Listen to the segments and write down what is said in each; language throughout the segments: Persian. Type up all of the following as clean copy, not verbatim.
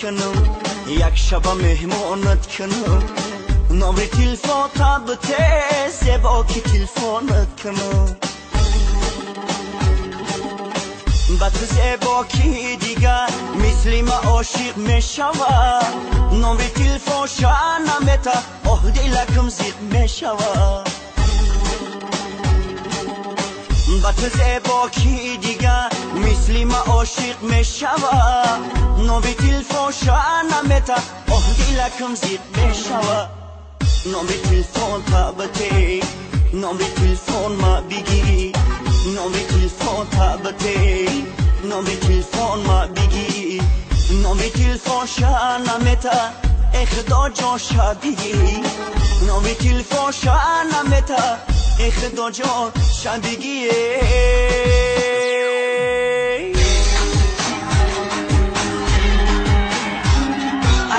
کنم یک شب مهمانت کنم نامری تلفن تبته زبا که تلفنت کنم با تو زبا که دیگر مثل ما عاشق میشوه نامری تلفن شنمتا آه دلکم زیق میشوه با تو زبا که دیگر مثل ما عاشق میشوه نامری تلفن شنمتا آه دلکم زیق میشوه نامری تلفن تبته نامری تلفن ما بگیری نامری تلفن تبته نامری تلفن ما بگی نامری تلفن شنمتا اخدا جان شبیگی نامری تلفن شنمتا اخدا جان شبیگی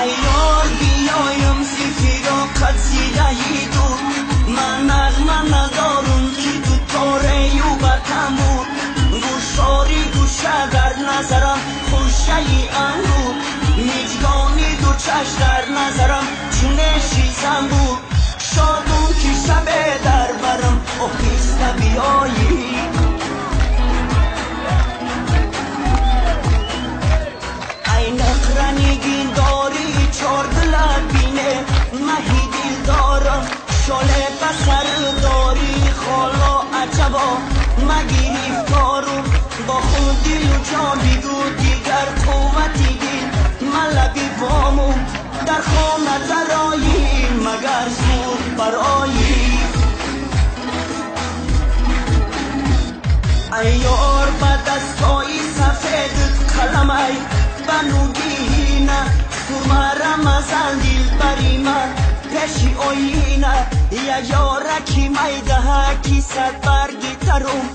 ایار بیایم زیفیرا قد زیدهی دو من نغمه ندارم که تو تاره یو بتمون گوشاری گوشه در نظرم خوشه ای انگور میجگانی دو چش در نظرم چونه شیزم بود شادون که شب در برم اخیسته بیایی ای نقرنگین داری چار دلت بینه مهی دل دارم شاله بسر داری خالا عجبا مگیریفتارم با خود دل و جان بگو دیگر قوتی دل ملبی بامم در خانه ترایی مگر زود برایی ایار با دستایی سفیدت قلمی بنوگینه سرمه رمزن دل بری من پیشی آینه یا یارکی میده کی صد برگی تروم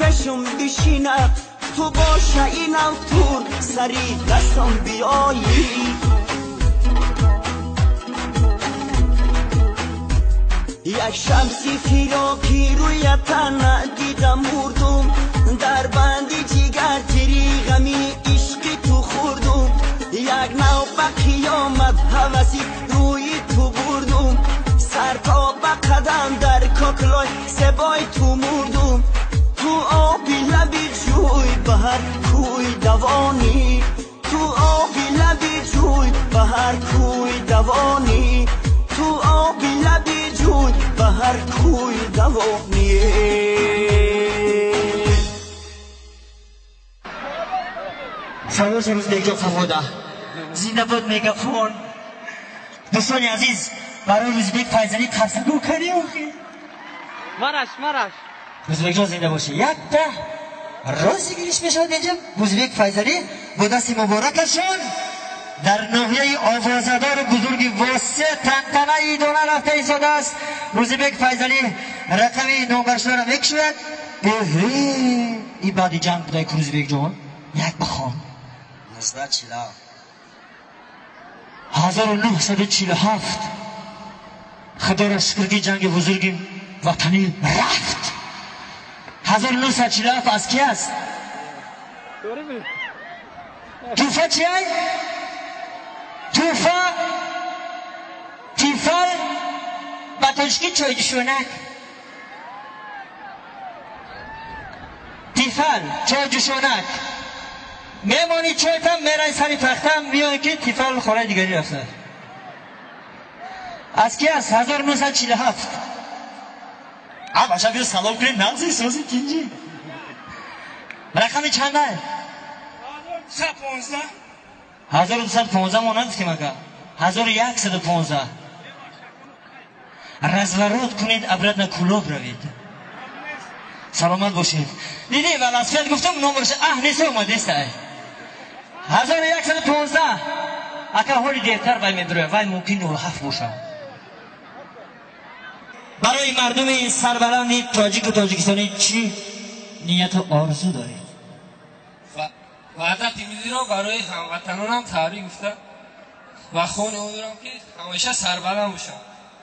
پیشم بشینه تو باشه اینم تور سری دستم بیایی یک شمسی فیراکی روی تنه دیدم مردم در بندی جیگر تری غمی عشقی تو خوردم یک نو بقی آمد حوثی روی تو بردم سر تا به قدم در کاکلای سبای تو مردم تو آبی لبی جوی به هر کوی دوانی تو آبی لبی جوی به هر کوی دوانی تو آبی لبی جوی به هر کوی دوانی سلام روز میگم فوده زنده بود میگافون دوستان عزیز برای روزبک فیضانی قصدگو کنیم مرش روزبک جان زنده باشه یک ده روزی گریش میشود اینجا روزبک فیضانی با دست مبارکشان در ناحیه آوازدار بزرگ واسه تنتنه ایدانه رفته ایستاده است روزبک فیضانی رقمی نامبرشده را میکشوید این بعد جنگ بودای که روزبک جان یک بخوان 1947 خدا را شکر که جنگ بزرگ وطنی رفت 1947 از کی است؟ توفه چی هست؟ تیفل بطنشکی چای جشونک تیفل چای جشونک میمانی چایتم میرای سری تختم میایی که تیفل خوره دیگری رفته از کی است؟ 1947 باشا بیا سلام کنیم نغزی سازی کنجی رقمی چنده؟ 1215 مانند که مگه 1115 رزورات کنید ابرد نکولاب روید سلامت باشید دیدی ولاسفیت گفتم نمرش نیست اومده است 1115 اکا حالی دیرتر وای میبروه وای ممکن 07 باشه برای مردم سربلند تاجیک و تاجیکستانی چی نیت و آرزو دارید؟ وعدت میدی رو برای هموطنانم تعریف گفته و خون امیدوارم که همیشه سربلند باشم